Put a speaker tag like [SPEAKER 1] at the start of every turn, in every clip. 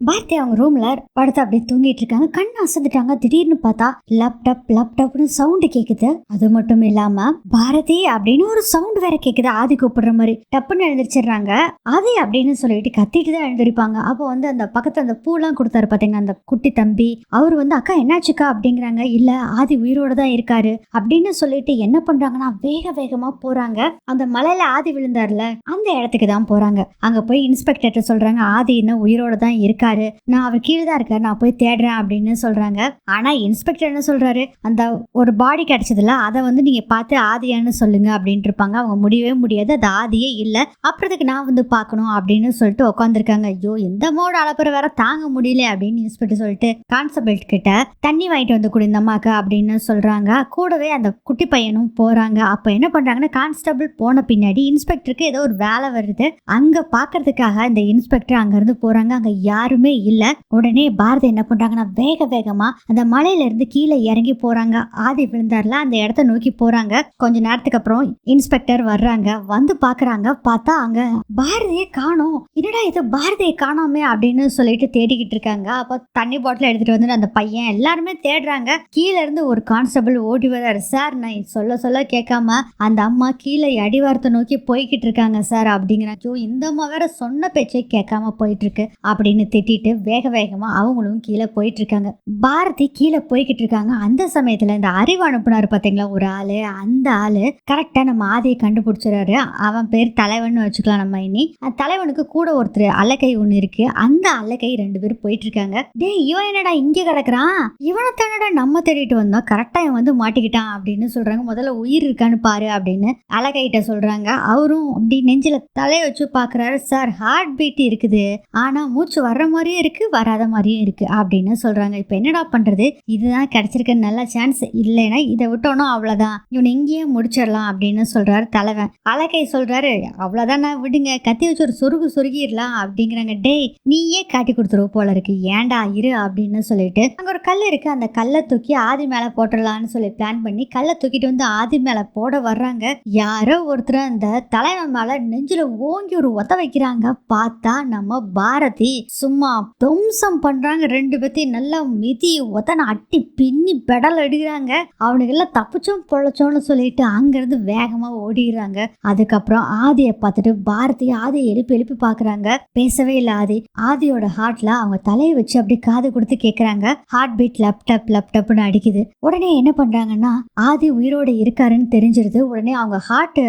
[SPEAKER 1] பாரதி அவங்க ரூம்ல படுத்து அப்படியே தூங்கிட்டு இருக்காங்க. கண் அசந்துட்டாங்க. திடீர்னு பார்த்தா லேப்டாப் லேப்டாப்னு சவுண்ட் கேக்குது. அது மட்டும் இல்லாம பாரதி அப்படின்னு ஒரு சவுண்ட் வேற கேக்குது. ஆதி கூப்பிடுற மாதிரி. டப்புன்னு எழுந்திரிச்சிடுறாங்க. ஆதி அப்படின்னு சொல்லிட்டு கத்திட்டு தான் எழுந்திருப்பாங்க. அப்போ அந்த பக்கத்துல அந்த பூலாம் கொடுத்தாரு பாத்தீங்கன்னா அந்த குட்டி தம்பி, அவர் அக்கா என்னாச்சுக்கா அப்படிங்கிறாங்க. இல்ல ஆதி உயிரோட தான் இருக்காரு அப்படின்னு சொல்லிட்டு என்ன பண்றாங்கன்னா வேக வேகமா போறாங்க. அந்த மலையில ஆதி விழுந்தாருல அந்த இடத்துக்கு தான் போறாங்க. அங்க போய் இன்ஸ்பெக்டர் சொல்றாங்க ஆதி இன்னும் உயிரோட தான் இருக்காரு, நான் அவர் கீழே தான் இருக்காரு, நான் போய் தேடுறேன் அப்படின்னு சொல்றாங்க. ஆனா இன்ஸ்பெக்டர் என்ன சொல்றாரு, அந்த ஒரு பாடி கிடைச்சதுல அதை நீங்க பார்த்து ஆதியான்னு சொல்லுங்க அப்படின்ட்டு இருப்பாங்க. அவங்க முடியவே முடியாது, அது ஆதியே இல்ல, அப்புறத்துக்கு நான் பார்க்கணும் அப்படின்னு சொல்லிட்டு உட்காந்துருக்காங்க. ஐயோ இந்த மோட அளப்புற வேற தாங்க முடியல அப்படின்னு இன்ஸ்பெக்டர் சொல்லிட்டு கான்ஸ்டபிள் கிட்ட தண்ணி வாங்கிட்டு வந்து கொடு இந்த அம்மாக்கு அப்படின்னு சொல்றாங்க. கூடவே அந்த குட்டி பையனும் போறாங்க. அப்ப என்ன பண்றாங்கன்னா கான்ஸ்டபிள் போன பின்னாடி இன்ஸ்பெக்டருக்கு ஏதோ ஒரு வேலை வருது. அங்க பாக்குறதுக்காக இந்த இன்ஸ்பெக்டர் அங்க இருந்து போறாங்க. அங்க யாருமே இல்ல. உடனே பாரதி என்ன பண்றாங்கன்னா வேக வேகமா அந்த மலையில இருந்து கீழே இறங்கி போறாங்க. ஆதி விழுந்தார்ல அந்த இடத்த நோக்கி போறாங்க. கொஞ்ச நேரத்துக்கு அப்புறம் இன்ஸ்பெக்டர் வர்றாங்க. வந்து பாக்குறாங்க. பார்த்தா அங்க பாரதியை காணோம். என்னடா இது பாரதியை காணோமே அப்படின்னு சொல்லிட்டு தேடிக்கிட்டு இருக்காங்க. அப்ப தண்ணி பாட்டில் எடுத்துட்டு வந்து அந்த பையன் எல்லாருமே தேடுறாங்க. கீழே இருந்து ஒரு கான்ஸ்டபிள் ஓடி வர்றாரு. சார் நான் சொல்ல கேட்காம அந்த அம்மா கீழே அடிவாரத்தை நோக்கி போய்கிட்டு இருக்காங்க சார் அப்படிங்கிறாங்க. இந்த அம்மா வேற சொன்ன பேச்சை கேட்காம போயிட்டு இருக்கு அப்படின்னு திட்டிட்டு வேக வேகமா அவங்களும் கீழே போயிட்டு இருக்காங்க. பாரதி கீழே போய்கிட்டு இருக்காங்க. அந்த சமயத்துல இந்த அறிவு அனுப்புனாரு பாத்தீங்களா ஒரு ஆளு, அந்த ஆளு கரெக்டா நம்ம ஆதியை கண்டுபிடிச்சிடறாரு. அவன் பேர் தலைவன் வச்சுக்கலாம். நம்ம இனி தலைவனுக்கு கூட ஒருத்தர் அல்லக்கை ஒண்ணு இருக்கு. அந்த அல்லக்கை 2 பேரும் போயிட்டு இருக்காங்க. டே இவன் என்னடா இங்க கிடக்குறான், இவனை தானடா நம்ம தேடிட்டு வந்தோம், கரெக்டா இவன் மாட்டிக்கிட்டான் அப்படின்னு சொல்றாங்க. முதல்ல உயிர் இருக்கான்னு பாரு அப்படின்னு அழகைகிட்ட சொல்றாங்க. அவரும் அப்படி நெஞ்சில தலையை வச்சு பாக்குறாரு. சார் ஹார்ட் பீட் இருக்குது, ஆனா மூச்சு வர்ற மாதிரியும் இருக்கு வராத மாதிரியும் இருக்கு அப்படின்னு சொல்றாங்க. இப்ப என்னடா பண்றது, இதுதான் கிடைச்சிருக்க நல்ல சான்ஸ், இல்லைன்னா இதை விட்டோம்னா அவ்வளவுதான், இவனை இங்கேயே முடிச்சிடலாம் அப்படின்னு சொல்றாரு தலைவன். அழகை சொல்றாரு அவ்வளவுதான் விடுங்க, கத்தி வச்சு ஒரு சொருகிடலாம் அப்படிங்கிறாங்க. டேய் நீயே காட்டி கொடுத்துருவ போல இருக்கு, ஏண்டா இரு அப்படின்னு சொல்லிட்டு அங்க ஒரு கல் இருக்கு. அந்த கல்லை தூக்கி ஆதி மேல போட்டுடலான்னு சொல்லி பிளான் பண்ணி கல்லை தூக்கிட்டு வந்து ஆதி மேல போட வர்றாங்க. யாரோ ஒருத்தர் அந்த தலைவன் மேல நெஞ்சில ஓங்கி ஒரு ஒத்த வைக்கிறாங்க. பார்த்தா நம்ம பாரதி சும்மா துவம்சம் பண்றாங்க. 2 பேத்தையும் நல்லா மிதி ஒத்தனை அட்டி பின்னி பெடல் அடிக்கிறாங்க. அவனுக்கு எல்லாம் தப்பிச்சோம் பொழைச்சோன்னு சொல்லிட்டு அங்கிருந்து வேகமா ஓடிடுறாங்க. அதுக்கப்புறம் ஆதியை பார்த்துட்டு பாரதி ஆதியை எழுப்பி பாக்குறாங்க. பேசவே இல்லை ஆதி. ஆதியோட ஹார்ட்ல அவங்க தலையை வச்சு அப்படியே காது கொடுத்து கேக்குறாங்க. ஹார்ட் பீட் லேப்டாப்னு அடிக்குது. உடனே என்ன பண்றாங்கன்னா ஆதி உயிரோட இருக்காருன்னு தெரிஞ்சிருது. உடனே அவங்க ஹார்ட்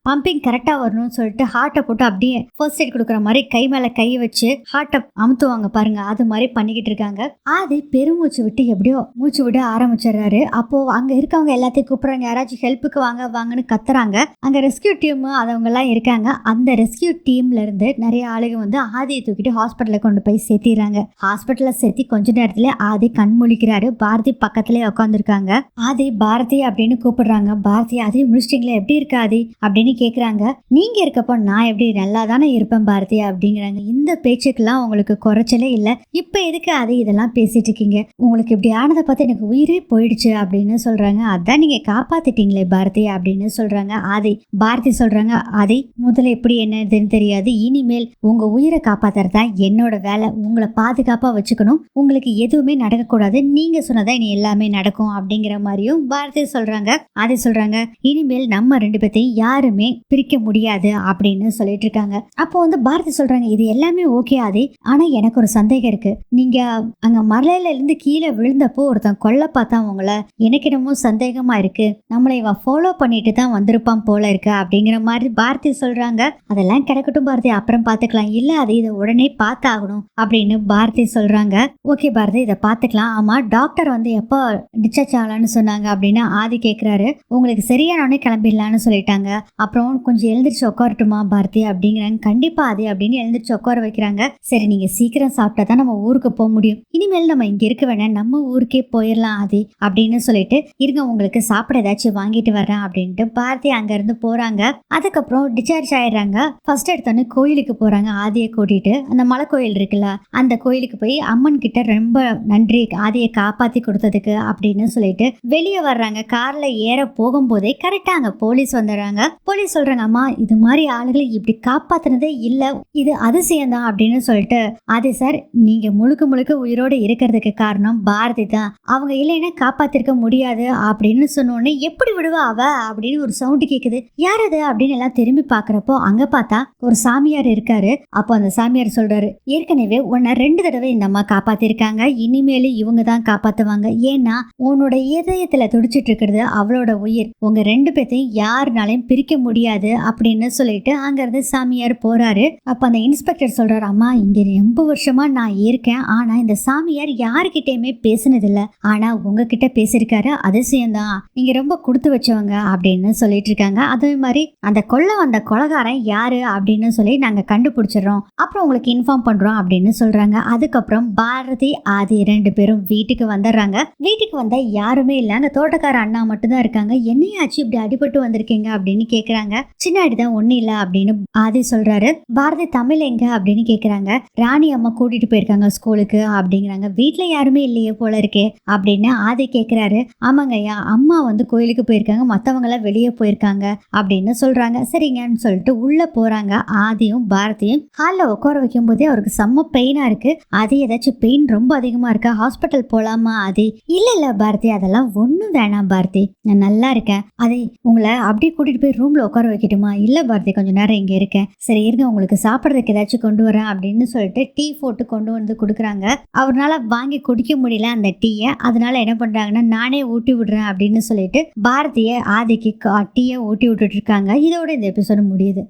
[SPEAKER 1] பம்பிங் கரெக்டா வரணும்னு சொல்லிட்டு ஹார்ட்டை போட்டு அப்படியே ஃபர்ஸ்ட் எய்ட் கொடுக்குற மாதிரி கை மேல கை வச்சு ஹார்ட்டை அமுத்துவாங்க பாருங்க, அது மாதிரி பண்ணிக்கிட்டு இருக்காங்க. ஆதி பெருமூச்சு விட்டு எப்படியோ மூச்சு விட ஆரம்பிச்சிடுறாரு. அப்போ அங்க இருக்கவங்க எல்லாத்தையும் கூப்பிடுறாங்க. யாராச்சும் ஹெல்ப்புக்கு வாங்கன்னு கத்துறாங்க. அங்க ரெஸ்கியூ டீம் அதவங்க எல்லாம் இருக்காங்க. அந்த ரெஸ்கியூ டீம்ல இருந்து நிறைய ஆளுங்க ஆதியை தூக்கிட்டு ஹாஸ்பிட்டல்ல கொண்டு போய் சேர்த்திடுறாங்க. ஹாஸ்பிட்டல்ல சேர்த்தி கொஞ்ச நேரத்துல ஆதி கண் முழிக்கிறாரு. பாரதி பக்கத்திலே உட்காந்துருக்காங்க. ஆதி பாரதி அப்படின்னு கூப்பிடுறாங்க. பாரதி ஆதி முடிச்சிட்டீங்களா, எப்படி இருக்கு ஆதி அப்படின்னு கேக்குறாங்க. நீங்க இருக்கப்போ நான் எப்படி நல்லா தானே இருப்பேன் பாரதி அப்படிங்கிறாங்க. இந்த பேச்சுக்கெல்லாம் உங்களுக்கு குறைச்சலே இல்லை, இப்ப எதுக்கு ஆதி இதெல்லாம் பேசிட்டு இருக்கீங்க, உங்களுக்கு இப்படி ஆனதை பார்த்து எனக்கு உயிரே போயிடுச்சு அப்படின்னு சொல்றாங்க. அதான் நீங்க காப்பாத்திட்டீங்களே பாரதி அப்படின்னு சொல்றாங்க. ஆதி பாரதி சொல்றாங்க ஆதி முதல்ல எப்படி என்னதுன்னு தெரியாது, இனிமேல் உங்க உயிரை காப்பாத்துறதா என்னோட வேலை, உங்களை பாதுகாப்பா வச்சுக்கணும், உங்களுக்கு எதுவுமே நடக்கக்கூடாது, நீங்க சொன்னதா இனி எல்லாமே நடக்கும் அப்படிங்கிற மாதிரியும் பாரதி சொல்றாங்க. ஆதி சொல்றாங்க இனிமேல் நம்ம 2 பேத்தையும் யாருமே பிரிக்க முடியாது அப்படின்னு சொல்லிட்டு இருக்காங்க. அப்போ பாரதி சொல்றாங்க இது எல்லாமே ஓகே ஆதி, ஆனா எனக்கு ஒரு சந்தேகம் இருக்கு, நீங்க அங்க மலையில இருந்து கீழே விழுந்தப்போ ஒருத்தன் கொல்ல பார்த்தா உங்களை, எனக்கு என்னமோ சந்தேகமா இருக்கு, நம்மளை இவன் ஃபாலோ பண்ணிட்டு தான் வந்திருப்பான் போல இருக்கு அப்படிங்கிற மாதிரி பாரதி சொல்றாங்க. அதெல்லாம் கிடைக்கட்டும் பாரதி அப்புறம் பாத்துக்கலாம், இல்ல அது இதை உடனே பார்த்தாகணும் அப்படின்னு பாரதி சொல்றாங்க. ஓகே பாரதி இதை பார்த்துக்கலாம், ஆமா டாக்டர் எப்போ டிஸ்சார்ஜ் ஆகலான்னு சொன்னாங்க அப்படின்னு ஆதி கேட்கிறாரு. உங்களுக்கு சரியானோடனே கிளம்பிடலான்னு சொல்லிட்டாங்க, அப்புறம் கொஞ்சம் எழுந்திரிச்சு உட்காரட்டுமா பாரதி அப்படிங்கிறாங்க. கண்டிப்பா ஆதி அப்படின்னு எழுந்திரிச்சு உட்கார வைக்கிறாங்க. சரி நீங்க சீக்கிரம் சாப்பிட்டா தான் நம்ம ஊருக்கு போக முடியும், இனிமேல் நம்ம இங்க இருக்க வேணாம், நம்ம ஊருக்கே போயிடலாம் ஆதி அப்படின்னு சொல்லிட்டு இருங்க உங்களுக்கு சாப்பிட ஏதாச்சும் வாங்கிட்டு வரேன் அப்படின்ட்டு பாரதி அங்க இருந்து போறாங்க. அதுக்கப்புறம் டிஸ்சார்ஜ் ஆயிடுறாங்க. ஃபர்ஸ்ட் எடுத்தோன்னே கோயிலுக்கு போறாங்க ஆதியை கூட்டிட்டு. அந்த மலை கோயில் இருக்குல்ல அந்த கோயிலுக்கு போய் அம்மன் கிட்ட ரொம்ப நன்றி ஆதியை காப்பாத்தி கொடுத்ததுக்கு அப்படின்னு சொல்லிட்டு வெளியே வர்றாங்க. கார்ல ஏற போகும்போதே கரெக்டா அங்க போலீஸ் வந்துடுறாங்க. போலீஸ் சொல்றாங்க அம்மா இது மாதிரி ஆளுகளை இப்படி காப்பாத்தினதே இல்ல, இது அதிசயம் தான் அப்படின்னு சொல்லிட்டு ஆதி பாரதி சார், நீங்க முழுக்க முழுக்க உயிரோட இருக்கிறதுக்கு காரணம் பாரதி தான். அவங்க இல்லைன்னா காப்பாத்திருக்க முடியாது அப்படின்னு சொன்னோடனே, எப்படி விடுவா அவ அப்படின்னு ஒரு சவுண்ட் கேக்குது. யார் அது அப்படின்னு எல்லாம் திரும்பி பாக்குறப்போ அங்க பார்த்தா ஒரு சாமியார் இருக்காரு. அப்போ அந்த சாமியார் சொல்றாரு, ஏற்கனவே உன்னை 2 தடவை இந்த அம்மா காப்பாத்திருக்காங்க, இனிமேலும் இவங்க தான் காப்பாத்துவாங்க. ஏன்னா உன்னோட இதயத்துல துடிச்சிட்டு இருக்கிறது அவளோட உயிர். உங்க 2 பேத்தையும் யாருனாலையும் பிரிக்க முடியாது அப்படின்னு சொல்லிட்டு அங்க இருந்து சாமியார் போறாரு. அப்ப அந்த இன்ஸ்பெக்டர் சொல்றாரு, அம்மா இங்க ரொம்ப வருஷமா நான் இருக்கேன், ஆனா இந்த சாமியார் யாருக்கிட்டயுமே பேசினதில்ல, ஆனா உங்ககிட்ட பேசியிருக்காரு, அதிசயம்தான், நீங்க ரொம்ப கொடுத்து வச்சவங்க அப்படின்னு சொல்லிட்டு இருக்காங்க. அதே மாதிரி அந்த வந்த கொலகாரன் யாரு அப்படின்னு சொல்லி நாங்க கண்டுபிடிச்சிடறோம், அப்புறம் உங்களுக்கு இன்ஃபார்ம் பண்றோம் அப்படின்னு சொல்றாங்க. அதுக்கப்புறம் பாரதி ஆதி 2 பேரும் வீட்டுக்கு வந்துடுறாங்க. வீட்டுக்கு வந்தா யாருமே இல்ல, அந்த தோட்டக்கார அண்ணா மட்டும் தான் இருக்காங்க. என்னையாச்சு இப்படி அடிபட்டு வந்திருக்கீங்க அப்படின்னு கேக்குறாங்க. சின்னாடிதான் ஒண்ணு இல்ல அப்படின்னு ஆதி சொல்றாரு. பாரதி தமிழ் எங்க அப்படின்னு கேக்குறாங்க. ராணி அம்மா கூட்டிட்டு போயிருக்காங்க ஸ்கூலுக்கு அப்படிங்கிறாங்க. வீட்டுல யாருமே இல்லையே போல இருக்கே அப்படின்னு ஆதி கேக்குறாரு. ஆமாங்கய்யா, அம்மா கோயிலுக்கு போயிருக்காங்க, மத்தவங்க எல்லாம் வெளியே போயிருக்காங்க அப்படின்னு சொல்றாங்க. சரிங்கன்னு சொல்லிட்டு உள்ள போறாங்க. ஆதியும் பாரதியும் ஹால்ல உட்கார வைக்கும் போதே அவருக்கு செம்ம பெயினா இருக்கு. அது ஏதாச்சும் பெயின் ரொம்ப அதிகமா இருக்கா, ஹாஸ்பிட்டல் போலாமா? ஆதி, இல்ல பாரதி, அதெல்லாம் ஒண்ணும் வேணாம் பாரதி, நான் நல்லா இருக்கேன். அதை உங்களை அப்படியே கூட்டிட்டு போய் ரூம்ல உட்கார வைக்கட்டுமா? இல்ல பாரதி, கொஞ்ச நேரம் இங்க இருக்கேன். சரி இருங்க, உங்களுக்கு சாப்பிட்றதுக்கு ஏதாச்சும் கொண்டு வரேன் அப்படின்னு சொல்லிட்டு டீ போட்டு கொண்டு வந்து கொடுக்குறாங்க. அவரால் வாங்கி குடிக்க முடியல அந்த டீயை. அதனால என்ன பண்றாங்கன்னா, நானே ஊட்டி விடுறேன் அப்படின்னு சொல்லிட்டு பாரதிய ஆதிக்கு டீயை ஊட்டி விட்டுட்டு இருக்காங்க. இதோட இந்த எபிசோடு முடியுது.